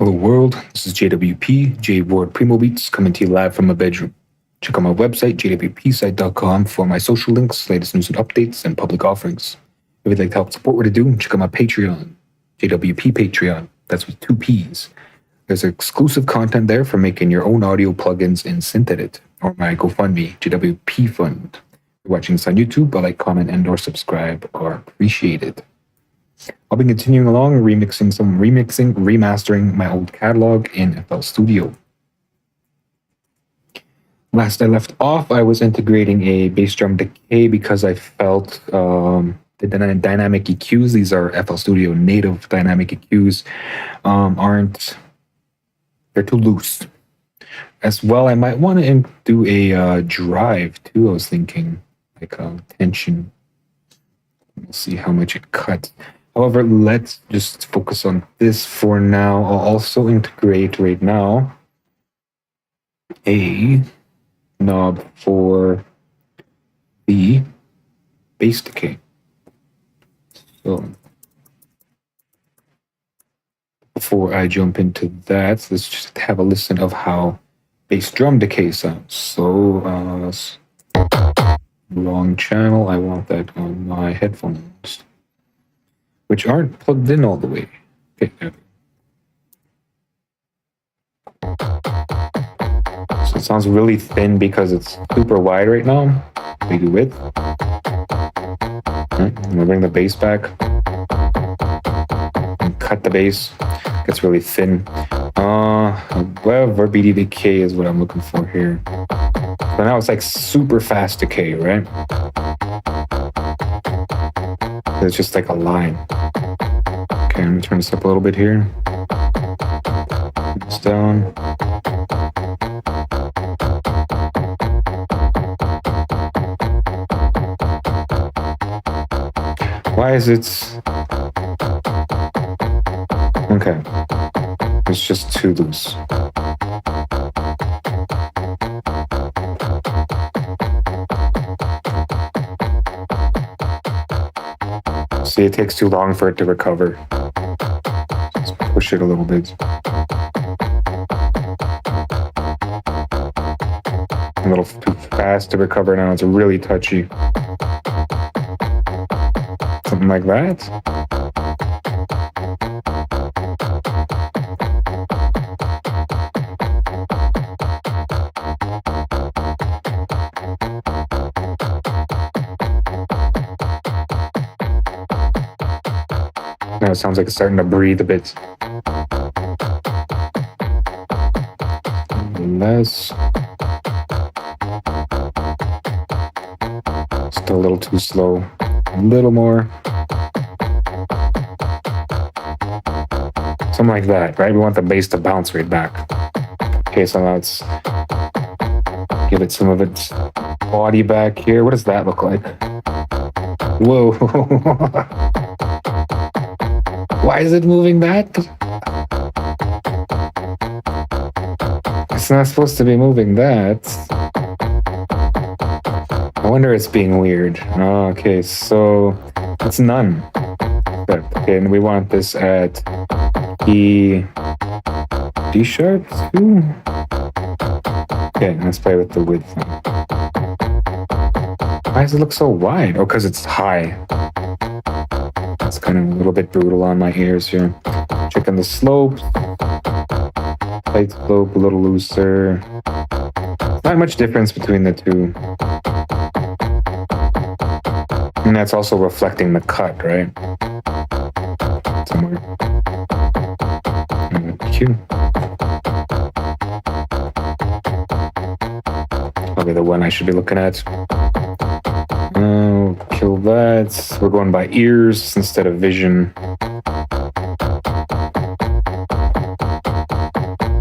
Hello world, this is JWP, J-Ward Primo Beats, coming to you live from my bedroom. Check out my website, jwpsite.com, for my social links, latest news and updates, and public offerings. If you'd like to help support what I do, check out my Patreon, JWP Patreon, that's with 2 P's. There's exclusive content there for making your own audio plugins in SynthEdit, or my GoFundMe, JWP Fund. If you're watching this on YouTube, a like, comment, and or subscribe are appreciated. I'll be continuing along, remastering my old catalog in FL Studio. Last I left off, I was integrating a bass drum decay because I felt the dynamic EQs, these are FL Studio native dynamic EQs, they're too loose. As well, I might want to do a drive too, I was thinking, like tension. We'll see how much it cuts. However, let's just focus on this for now. I'll also integrate right now a knob for the bass decay. So before I jump into that, let's just have a listen of how bass drum decay sounds. So wrong channel, I want that on my headphones, which aren't plugged in all the way. Okay. So it sounds really thin because it's super wide right now. Maybe width. I'm gonna bring the bass back and cut the bass. Gets really thin. Whatever BD decay is what I'm looking for here. So now it's like super fast decay, right? It's just like a line. Okay, I'm gonna turn this up a little bit here. Put this down. Why is it? Okay, it's just too loose. See, it takes too long for it to recover. Let's push it a little bit. A little too fast to recover now. It's really touchy. Something like that. Now it sounds like it's starting to breathe a bit. Less. Still a little too slow. A little more. Something like that, right? We want the bass to bounce right back. Okay, so now let's give it some of its body back here. What does that look like? Whoa. Why is it moving that? It's not supposed to be moving that. I wonder it's being weird. Okay, so it's none. Okay, and we want this at D sharp too. Okay, let's play with the width. Why does it look so wide? Oh, because it's high. It's kind of a little bit brutal on my ears here. Checking the slope. Slight slope, a little looser. Not much difference between the two. And that's also reflecting the cut, right? Somewhere. Q. Probably the one I should be looking at. Kill that. We're going by ears instead of vision.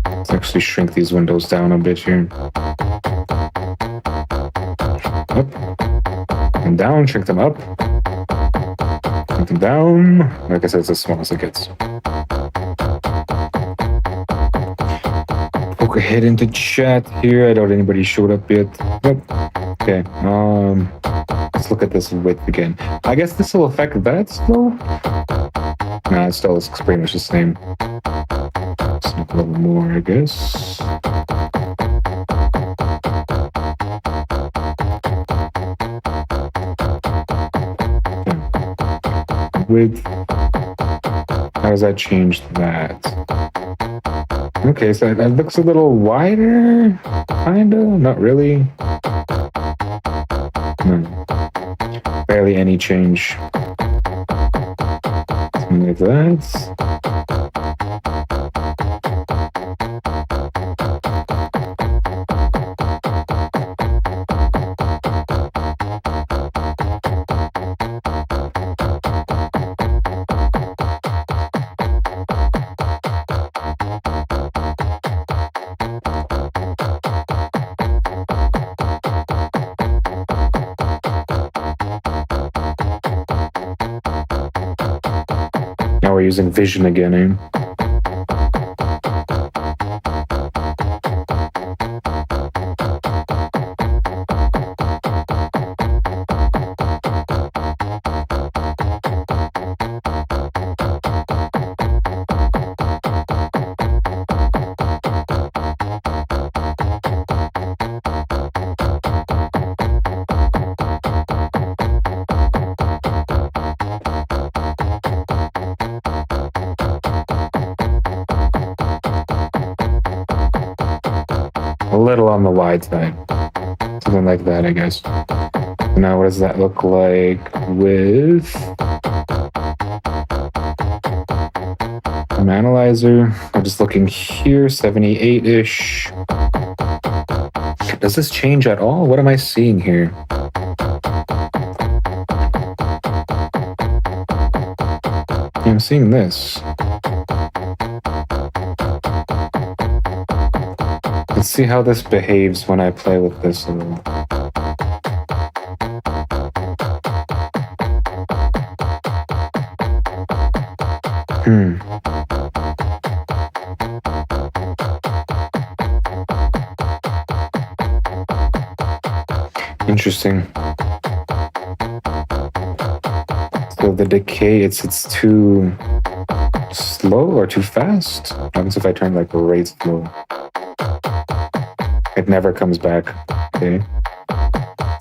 Let's actually shrink these windows down a bit here. Up and down, shrink them up. Shrink them down. Like I said, it's as small as it gets. Poke a head into chat here. I doubt anybody showed up yet. Yep. Okay. Let's look at this width again. I guess this will affect that slope. Nah, it still is pretty much the same. A little more, I guess. Width. How does that change that? Okay, so that looks a little wider, kinda, not really. No, barely any change. Something like that. Now we're using vision again, eh? A little on the wide side. Something like that, I guess. Now what does that look like with an analyzer? I'm just looking here, 78-ish. Does this change at all? What am I seeing here? I'm seeing this. Let's see how this behaves when I play with this a little. Interesting. So the decay, it's too slow or too fast? What happens if I turn like the rate slow? It never comes back. Okay.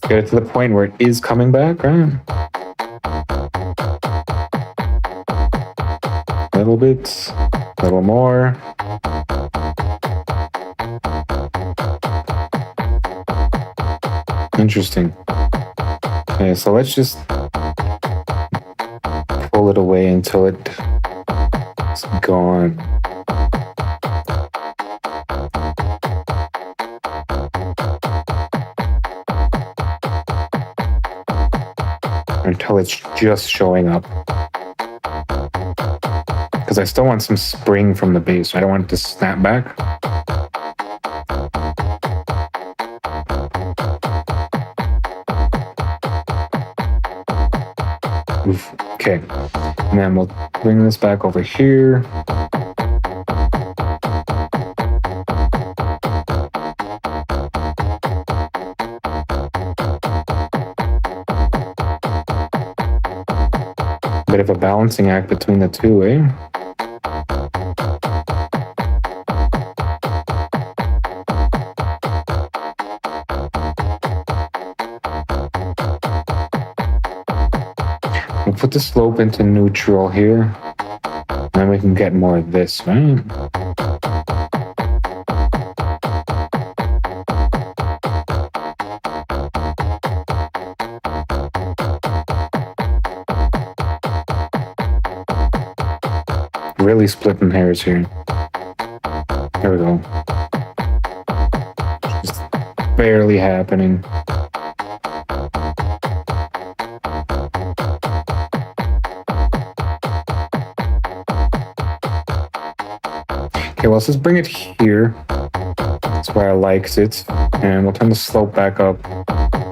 Get it to the point where it is coming back, right? A little bit, a little more. Interesting. Okay, so let's just pull it away until it's gone. Until it's just showing up. Because I still want some spring from the base. I don't want it to snap back. Oof. Okay. And then we'll bring this back over here. Bit of a balancing act between the two, eh? We'll put the slope into neutral here. And then we can get more of this, right? Really splitting hairs here. There we go. Just barely happening. Okay, well, let's just bring it here. That's where I liked it. And we'll turn the slope back up.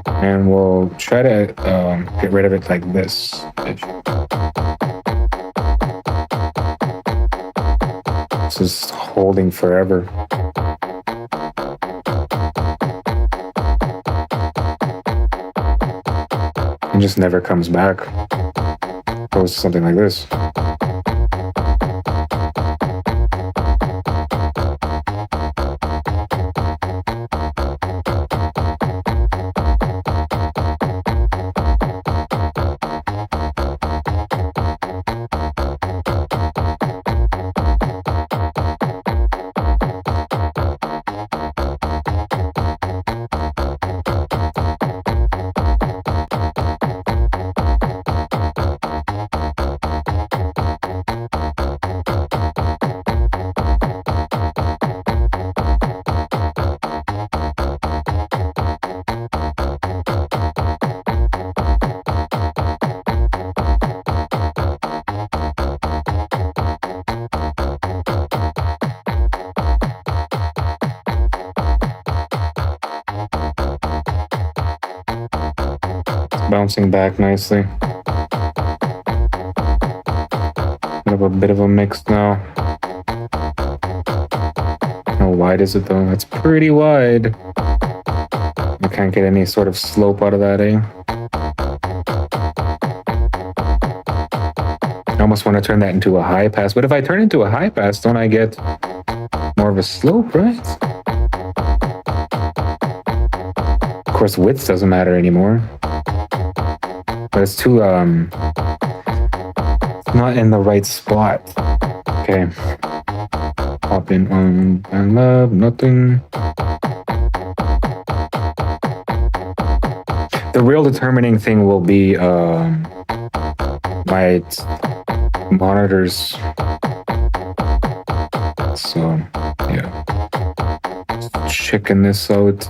And we'll try to get rid of it like this. This is holding forever. It just never comes back. Goes to something like this. bouncing back nicely. Bit of a mix now. How wide is it though? It's pretty wide. I can't get any sort of slope out of that, eh? I almost want to turn that into a high pass, but if I turn into a high pass, don't I get more of a slope, right? Of course, width doesn't matter anymore. But it's too, not in the right spot. Okay. Hop in on and love, nothing. The real determining thing will be my monitors. So, yeah. Just checking this out.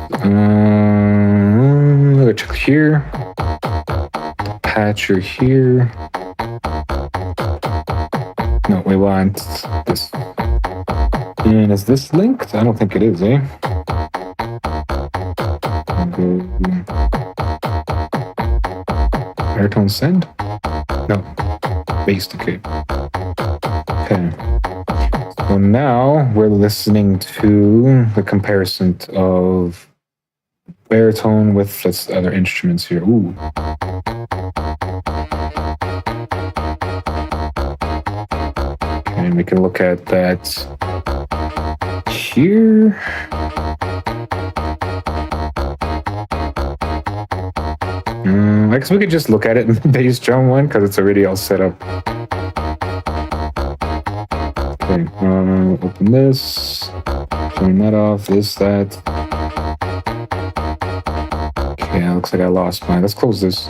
Check here. Patcher here. No, we want this. And is this linked? I don't think it is, eh? Airtone send? No. Based, okay. Okay. So now we're listening to the comparison of baritone with this other instruments here. Ooh. And we can look at that here. I guess we could just look at it in the bass drum one because it's already all set up. Okay, open this, turn that off, that. Okay, looks like I lost mine. Let's close this.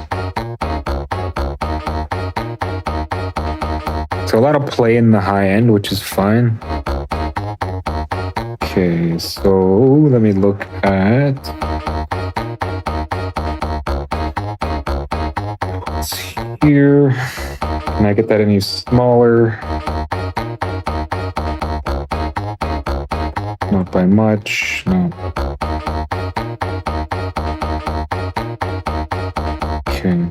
So a lot of play in the high end, which is fine. Okay, so let me look at what's here. Can I get that any smaller? Not by much, no. Okay.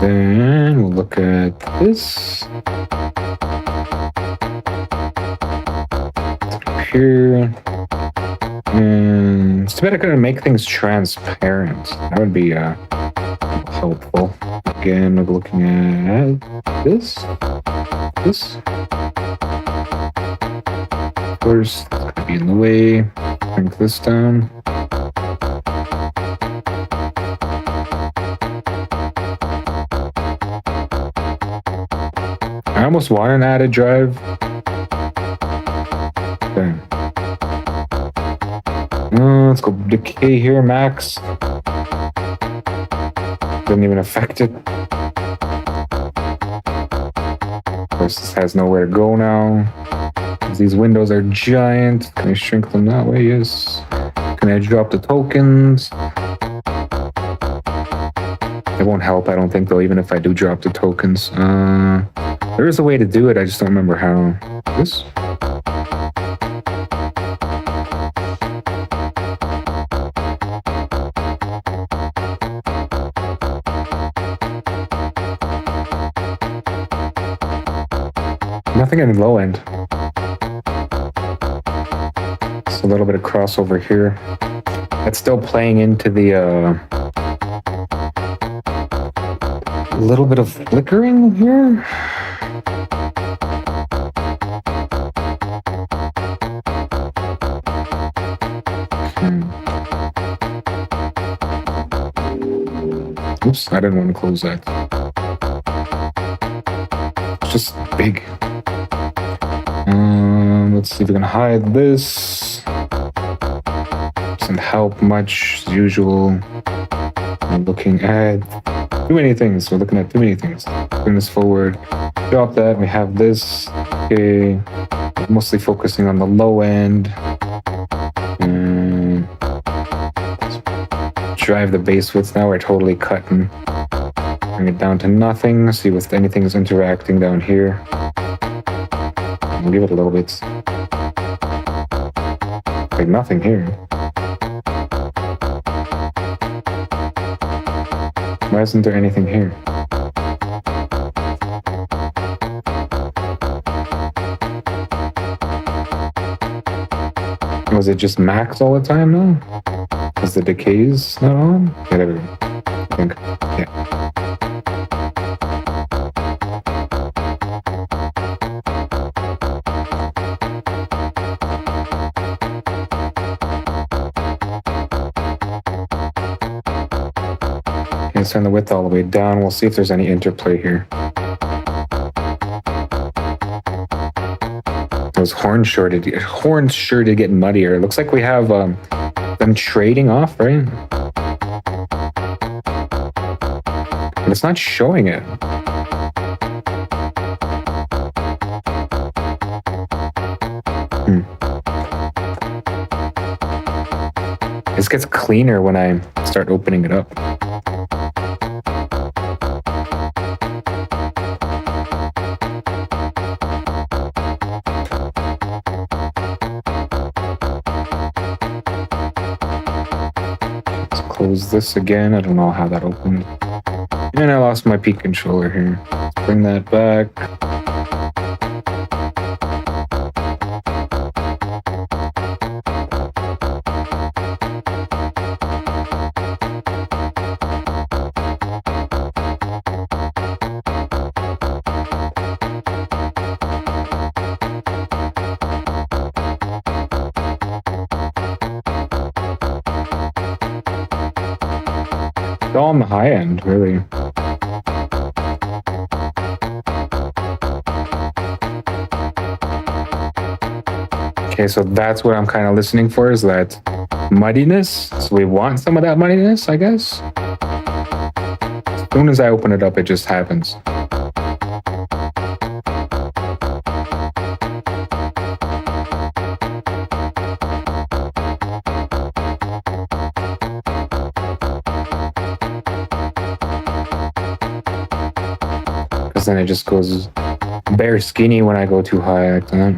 Then we'll look at this. Here. And it's too bad I couldn't make things transparent. That would be helpful. Again, we're looking at this. Of course, it's gonna be in the way. Crank this down. I almost want an added drive. Okay. Let's go decay here, max. Didn't even affect it. Of course, this has nowhere to go now. These windows are giant. Can I shrink them that way? Yes. Can I drop the tokens? It won't help, I don't think, though, even if I do drop the tokens. There is a way to do it, I just don't remember how. This? Nothing in the low end. Just a little bit of crossover here. That's still playing into the little bit of flickering here. Oops, I didn't want to close that. It's just big. Let's see if we can hide this. Doesn't help much, as usual. I'm looking at too many things. We're looking at too many things. Bring this forward. Drop that. We have this. Okay. Mostly focusing on the low end. And drive the bass width. Now we're totally cutting. Bring it down to nothing. See if anything's interacting down here. I'll give it a little bit. Like nothing here. Why isn't there anything here? Was it just max all the time now? Is the decays not on? Yeah, there we go. I think. Yeah. Let's turn the width all the way down. We'll see if there's any interplay here. Those horns sure to get muddier. It looks like we have them trading off, right? But it's not showing it. This gets cleaner when I start opening it up. Let's close this again. I don't know how that opened. And I lost my P controller here. Let's bring that back. It's all on the high end, really. Okay, so that's what I'm kind of listening for, is that muddiness. So we want some of that muddiness, I guess. As soon as I open it up, it just happens. Because then it just goes bare skinny when I go too high like that.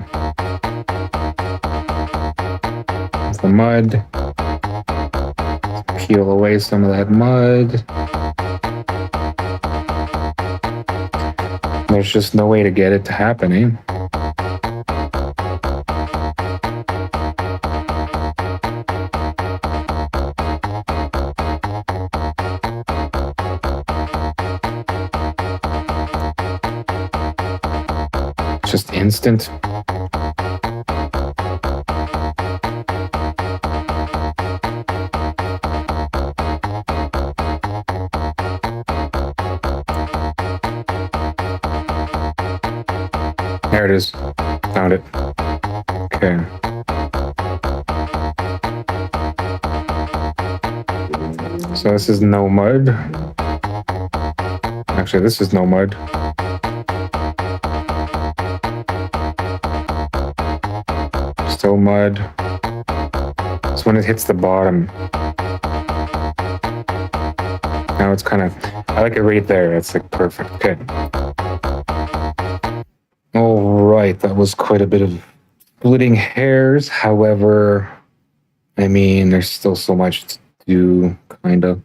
There's the mud. Let's peel away some of that mud. There's just no way to get it to happen, eh? Just instant. There it is. Found it. Okay. So this is no mud. Actually, this is no mud. Still mud. So when it hits the bottom, now it's kind of, I like it right there. It's like perfect. Okay. All right, that was quite a bit of splitting hairs. However, I mean, there's still so much to do, kind of.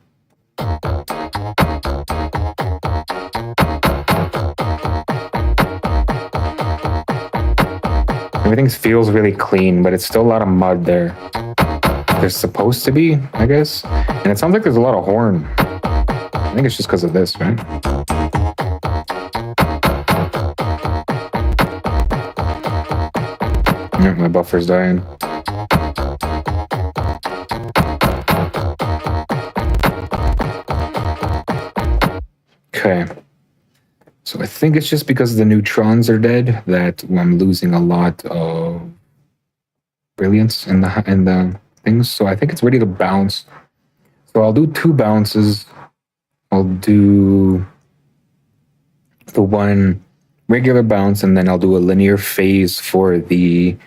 Everything feels really clean, but it's still a lot of mud there. There's supposed to be, I guess. And it sounds like there's a lot of horn. I think it's just because of this, right? Yeah, my buffer's dying. Okay. So I think it's just because the neutrons are dead that I'm losing a lot of brilliance in the things. So I think it's ready to bounce. So I'll do 2 bounces. I'll do the one regular bounce, and then I'll do a linear phase for the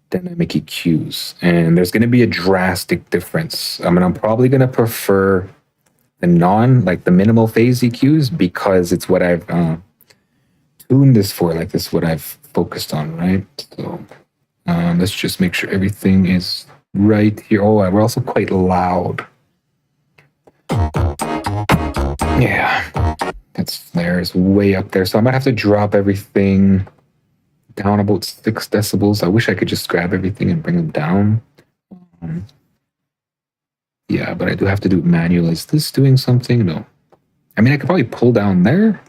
dynamic EQs. And there's going to be a drastic difference. I mean, I'm probably going to prefer the the minimal phase EQs, because it's what I've tuned this for. Like, this is what I've focused on, right? So let's just make sure everything is right here. Oh, we're also quite loud. Yeah, that snare is way up there. So I might have to drop everything down about 6 decibels. I wish I could just grab everything and bring them down. Yeah, but I do have to do it manually. Is this doing something? No. I mean, I could probably pull down there,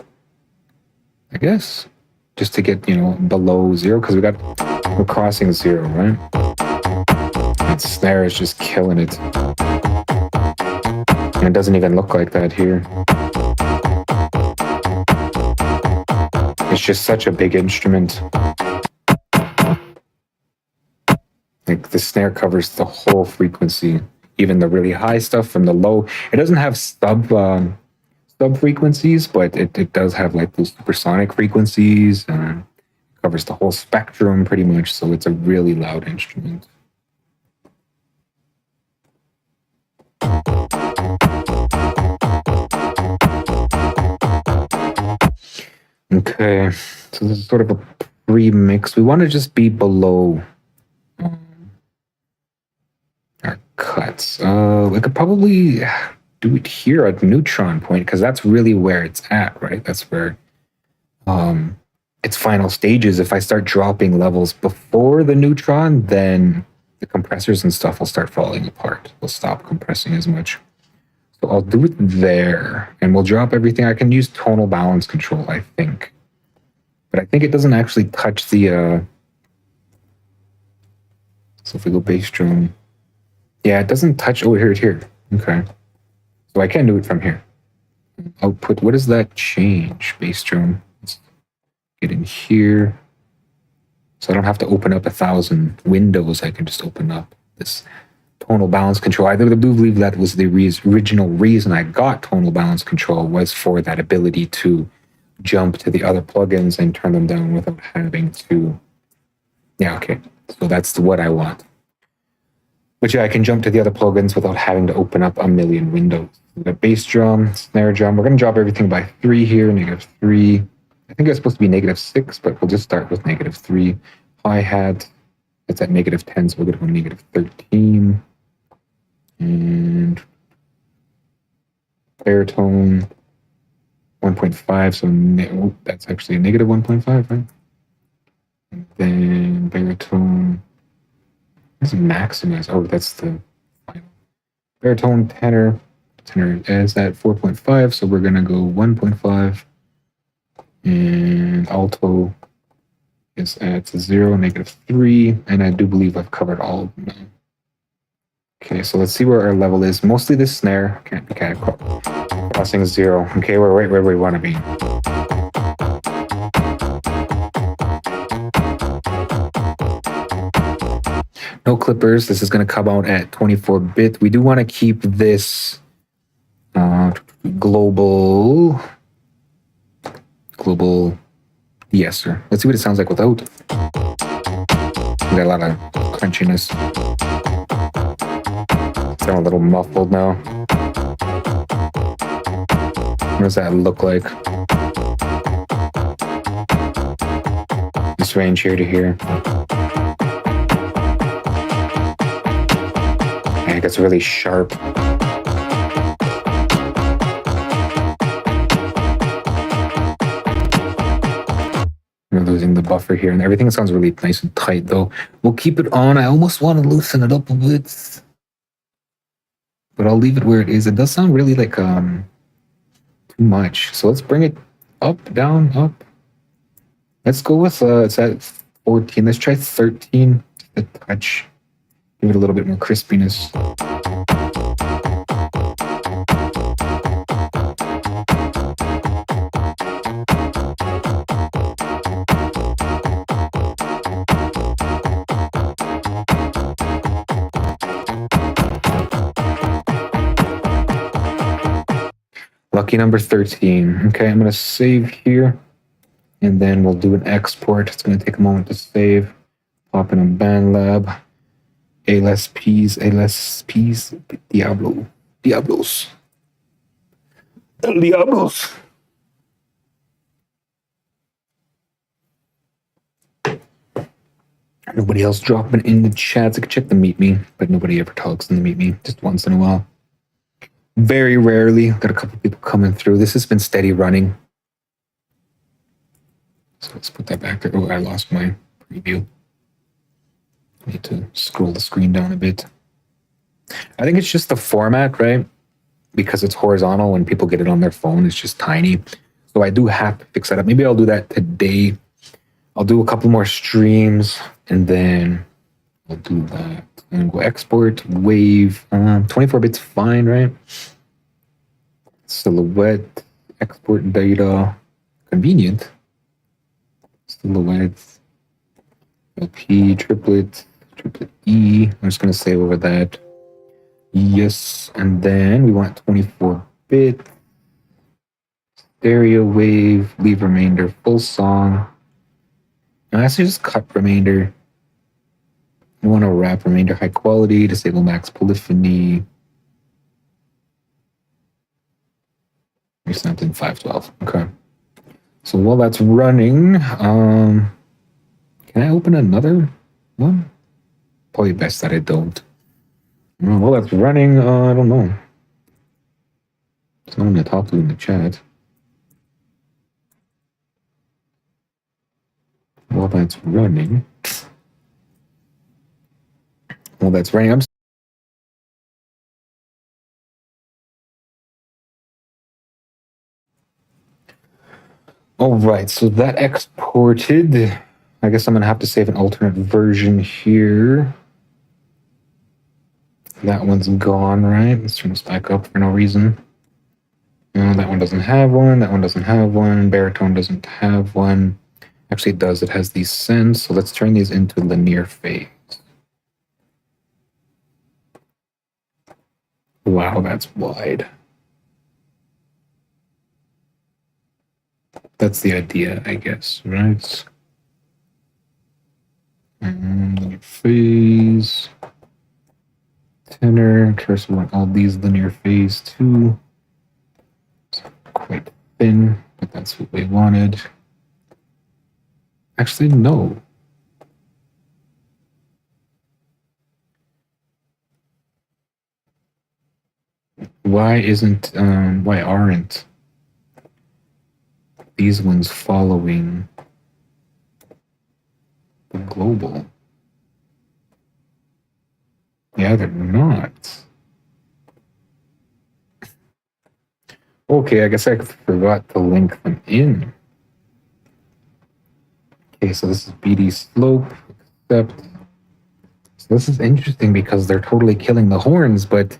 I guess, just to get, below 0, because we're crossing 0, right? That snare is just killing it. And it doesn't even look like that here. It's just such a big instrument. Like the snare covers the whole frequency, even the really high stuff from the low. It doesn't have sub frequencies, but it does have like those supersonic frequencies. Covers the whole spectrum pretty much, so it's a really loud instrument. Okay, so this is sort of a pre-mix. We want to just be below our cuts. We could probably do it here at neutron point, because that's really where it's at, right? That's where its final stages. If I start dropping levels before the neutron, then the compressors and stuff will start falling apart. We'll stop compressing as much. So I'll do it there, and we'll drop everything. I can use tonal balance control, I think. But I think it doesn't actually touch the... So if we go bass drum... Yeah, it doesn't touch... Oh, here. Okay. So I can do it from here. Output, what does that change? Bass drum. Let's get in here. So I don't have to open up 1,000 windows. I can just open up this tonal balance control. I do believe that was the original reason I got tonal balance control, was for that ability to jump to the other plugins and turn them down without having to... Yeah, okay. So that's what I want. But yeah, I can jump to the other plugins without having to open up a million windows. The bass drum, snare drum, we're going to drop everything by 3 here, -3. I think it's supposed to be -6, but we'll just start with -3. Hi-hat, it's at -10, so we're going to go -13. And baritone, 1.5, so that's actually a -1.5, right? And then baritone, what's maximize? Oh, that's the final. Baritone, tenor is at 4.5, so we're going to go 1.5. And alto is at 0, -3, and I do believe I've covered all of them now. Okay, so let's see where our level is. Mostly this snare. Can't be kind of crossing 0. Okay, we're right where we want to be. No clippers. This is going to come out at 24-bit. We do want to keep this global. Yes, sir. Let's see what it sounds like without. We got a lot of crunchiness. Sound a little muffled now. What does that look like? This range here to here. And it gets really sharp. We're losing the buffer here, and everything sounds really nice and tight, though. We'll keep it on. I almost want to loosen it up a bit, but I'll leave it where it is. It does sound really like too much. So let's bring it up, down, up. Let's go with it's at 14. Let's try 13. A touch. Give it a little bit more crispiness. Lucky number 13. Okay, I'm going to save here, and then we'll do an export. It's going to take a moment to save. Pop in a BandLab. ALSPs, Diablos. El Diablos. Nobody else dropping in the chats. I could check the Meet Me, but nobody ever talks in the Meet Me, just once in a while. Very rarely. Got a couple people coming through. This has been steady running. So let's put that back there. Oh, I lost my preview. I need to scroll the screen down a bit. I think it's just the format, right? Because it's horizontal, when people get it on their phone, it's just tiny. So I do have to fix that up. Maybe I'll do that today. I'll do a couple more streams and then I'll do that. And go export, wave. 24 bits fine, right? Silhouette, export data. Convenient. Silhouettes. LP, triplet E. I'm just going to save over that. Yes. And then we want 24 bit. Stereo wave, leave remainder, full song. And I actually just cut remainder. I want to wrap remainder high quality, disable max polyphony. Resampling 512. Okay. So while that's running, can I open another one? Probably best that I don't. While that's running, I don't know. Someone to talk to in the chat. While that's running. I'm all right, so that exported. I guess I'm gonna have to save an alternate version here. That one's gone, right? Let's turn this back up for no reason. No, that one doesn't have one. That one doesn't have one. Baritone doesn't have one. Actually, it does. It has these sends. So let's turn these into linear phase. Wow, that's wide. That's the idea, I guess, right? Linear phase. Tenor. Cursor want all these linear phase too. It's quite thin, but that's what we wanted. Actually, no. Why aren't these ones following the global? Yeah, they're not. Okay, I guess I forgot to link them in. Okay, so this is BD slope, except. So this is interesting because they're totally killing the horns, but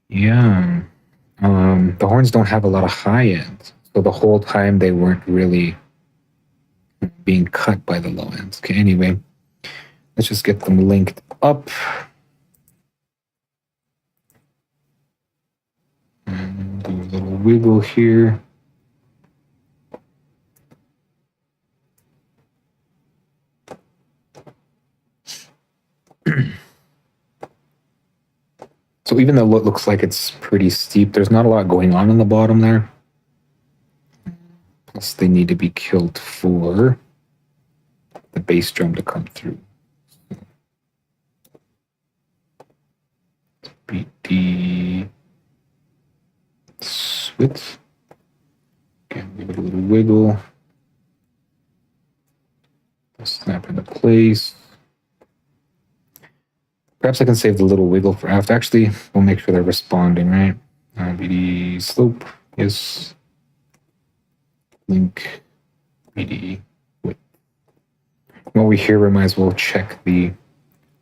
yeah, the horns don't have a lot of high end. So the whole time they weren't really being cut by the low ends. Okay, anyway, let's just get them linked up. And do a little wiggle here. So even though it looks like it's pretty steep, there's not a lot going on in the bottom there. Plus they need to be killed for the bass drum to come through. BD switch. Again, give it a little wiggle. Snap into place. Perhaps I can save the little wiggle for after. Actually, we'll make sure they're responding, right? BD slope, yes. Link, BD width. While we here, we might as well check the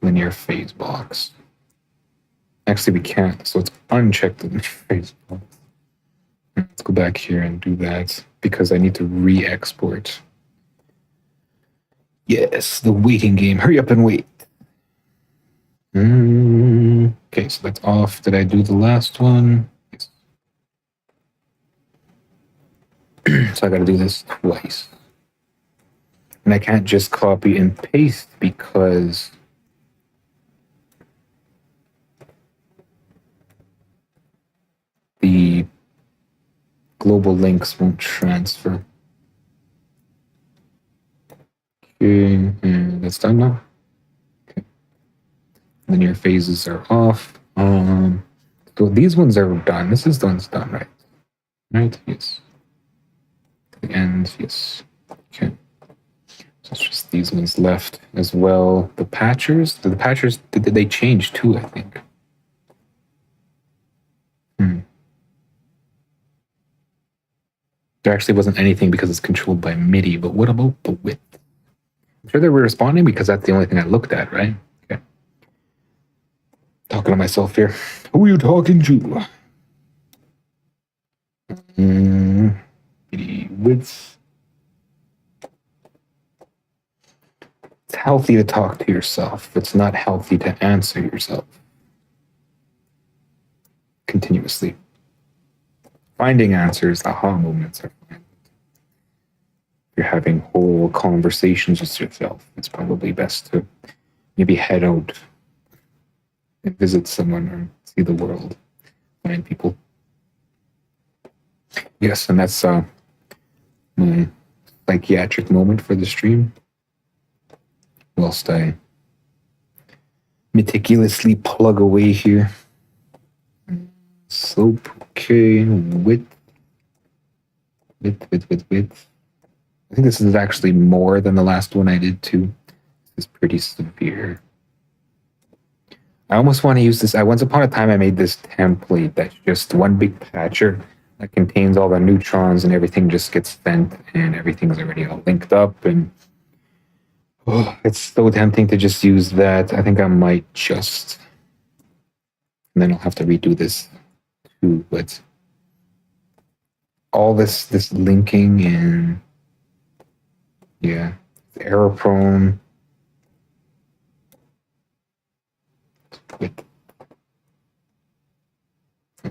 linear phase box. Actually, we can't, so let's uncheck the linear phase box. Let's go back here and do that because I need to re-export. Yes, the waiting game. Hurry up and wait. Okay, so that's off. Did I do the last one? Yes. So I got to do this twice. And I can't just copy and paste because the global links won't transfer. Okay, and that's done now. Okay. Linear phases are off. So So these ones are done. This is the one's done, right? Right? Yes. The ends, yes. Okay. So it's just these ones left as well. The patchers, did they change too, I think? There actually wasn't anything because it's controlled by MIDI, but what about the width? I'm sure they were responding because that's the only thing I looked at, right? Okay. Talking to myself here. Who are you talking to? MIDI width. It's healthy to talk to yourself. It's not healthy to answer yourself continuously. Finding answers, aha moments are fine. If you're having whole conversations with yourself, it's probably best to maybe head out and visit someone or see the world, find people. Yes, and that's my psychiatric moment for the stream. Whilst I meticulously plug away here. Slope, okay, width. I think this is actually more than the last one I did too. This is pretty severe. I almost want to use this. Once upon a time, I made this template that's just one big patcher that contains all the neutrons and everything just gets sent and everything's already all linked up. And it's so tempting to just use that. I think I might just, and then I'll have to redo this too. But all this linking and yeah, it's error prone.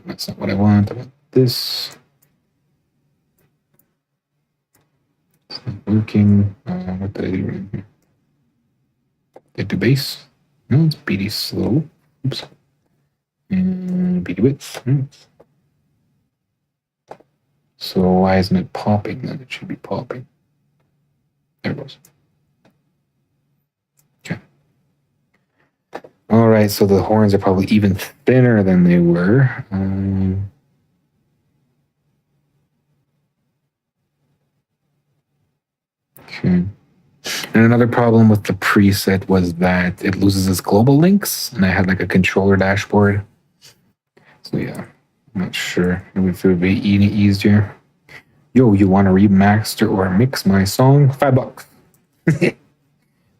That's not what I want. I want this. It's not working. What did I do right here? Did I do bass? No, it's BD slow. Oops. And BD width. So why isn't it popping then? It should be popping. There it goes. Okay. All right, so the horns are probably even thinner than they were. Okay. And another problem with the preset was that it loses its global links, and I had like a controller dashboard. So yeah, I'm not sure if it would be any easier. Yo, you want to remaster or mix my song? $5.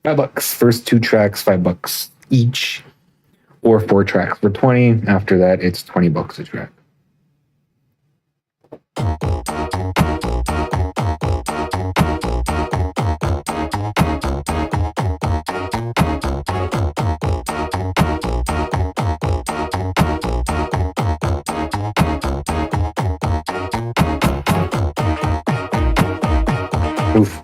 $5. First 2 tracks, $5 each, or 4 tracks for 20. After that, it's $20 a track. Oof.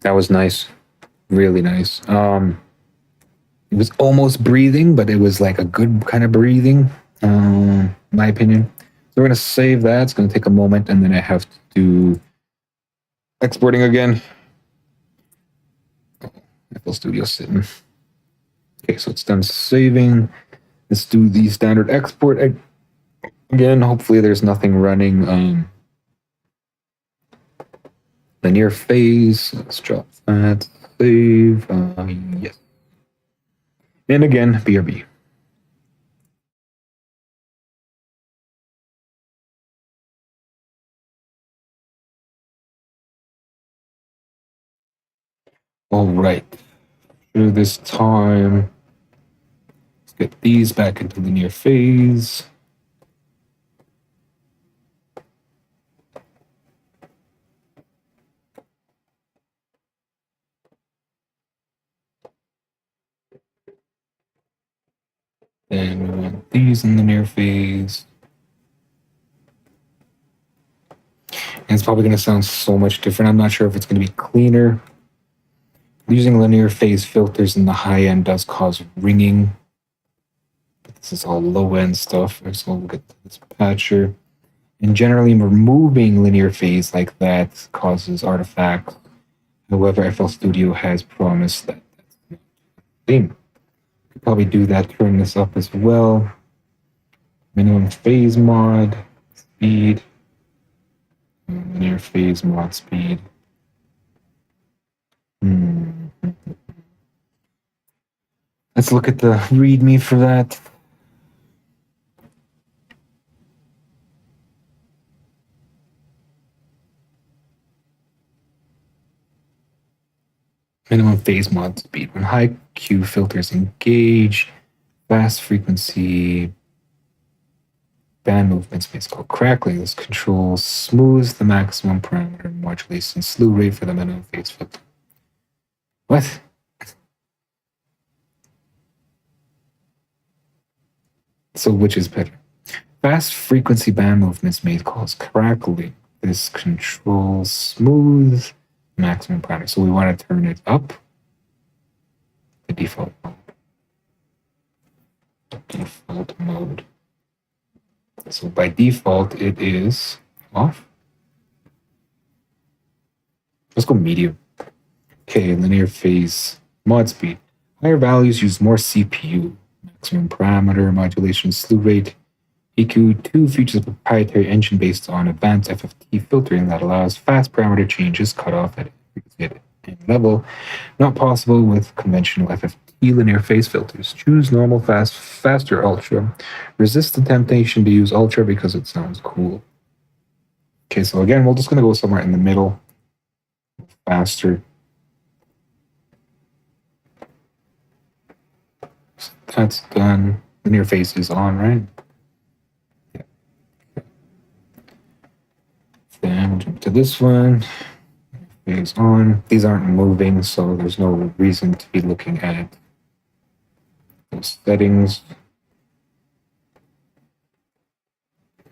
That was nice. Really nice. It was almost breathing, but it was like a good kind of breathing, my opinion. So we're going to save that. It's going to take a moment, and then I have to do exporting again. FL Studio sitting. Okay, so it's done saving. Let's do the standard export again. Hopefully there's nothing running. Linear phase. Let's drop that. Save. Yes. And again, BRB. All right. Through this time, let's get these back into linear phase. Then we want these in linear phase. And it's probably going to sound so much different. I'm not sure if it's going to be cleaner. Using linear phase filters in the high end does cause ringing. But this is all low end stuff. So we'll get this patcher. And generally removing linear phase like that causes artifacts. However, FL Studio has promised that that's not the thing. Could probably do that, turn this up as well. Minimum phase mod, speed, linear phase mod speed. Let's look at the README for that. Minimum phase mod speed. When high Q filters engage, fast frequency band movements may called crackling. This controls smooths the maximum parameter modulation slew rate for the minimum phase filter. What? So which is better? Fast frequency band movements may cause crackling. This controls smooth maximum parameter. So we want to turn it up. The default mode. Default mode. So by default, it is off. Let's go medium. Okay, linear phase mod speed. Higher values use more CPU. Maximum parameter modulation slew rate. EQ2 features a proprietary engine based on advanced FFT filtering that allows fast parameter changes cut off at any level, not possible with conventional FFT linear phase filters. Choose normal, fast, faster, ultra. Resist the temptation to use ultra because it sounds cool. Okay, so again, we're just going to go somewhere in the middle. Faster. So that's done. Linear phase is on, right? Yeah. Then we'll jump to this one. Phase on. These aren't moving, so there's no reason to be looking at those settings.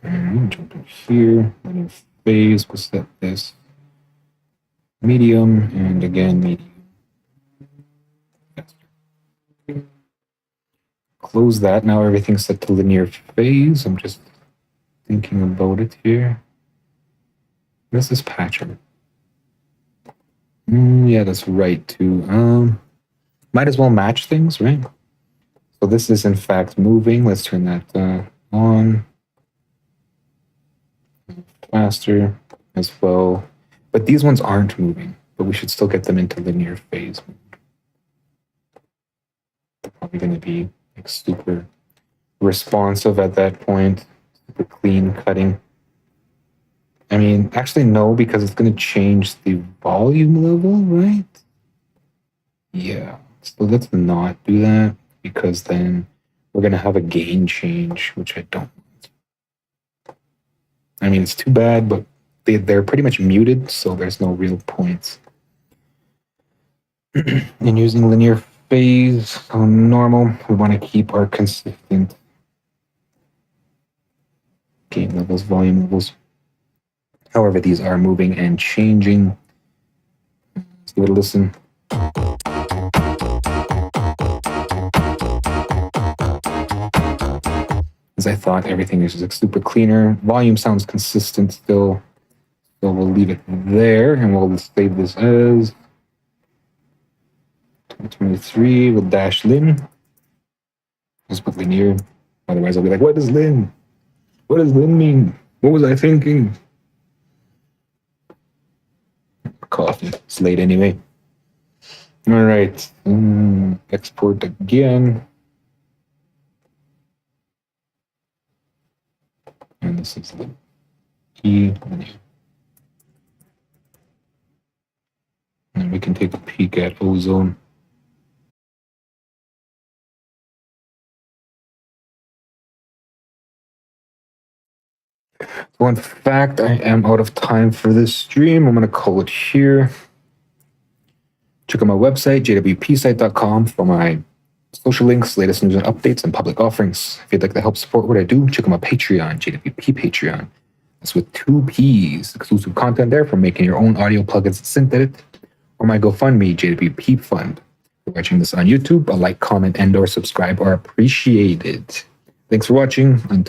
And jump in here. Linear phase. We'll set this medium, and again, medium. Close that. Now everything's set to linear phase. I'm just thinking about it here. This is patcher. Yeah, that's right too. Might as well match things, right? So this is in fact moving. Let's turn that on. Faster as well. But these ones aren't moving, but we should still get them into linear phase. They're probably going to be like super responsive at that point, super clean cutting. I mean, actually no, because it's going to change the volume level, right? Yeah, so let's not do that, because then we're going to have a gain change, which I don't want. I mean, it's too bad, but they're pretty much muted, so there's no real points in using linear phase on normal. We want to keep our consistent gain levels, volume levels. However, these are moving and changing. Let's give it a listen. As I thought, everything is just super cleaner. Volume sounds consistent still. So we'll leave it there, and we'll save this as 2023 with dash lin. Just put linear. Otherwise, I'll be like, what is lin? What does lin mean? What was I thinking? Coffee. It's late anyway. All right. Export again. And this is the key. And we can take a peek at ozone. So in fact, I am out of time for this stream. I'm going to call it here. Check out my website, jwpsite.com, for my social links, latest news and updates, and public offerings. If you'd like to help support what I do, check out my Patreon, JWP Patreon. That's with 2 P's. Exclusive content there for making your own audio plugins and synth edit. Or my GoFundMe, JWP Fund. If you're watching this on YouTube, a like, comment, and/or subscribe are appreciated. Thanks for watching. Until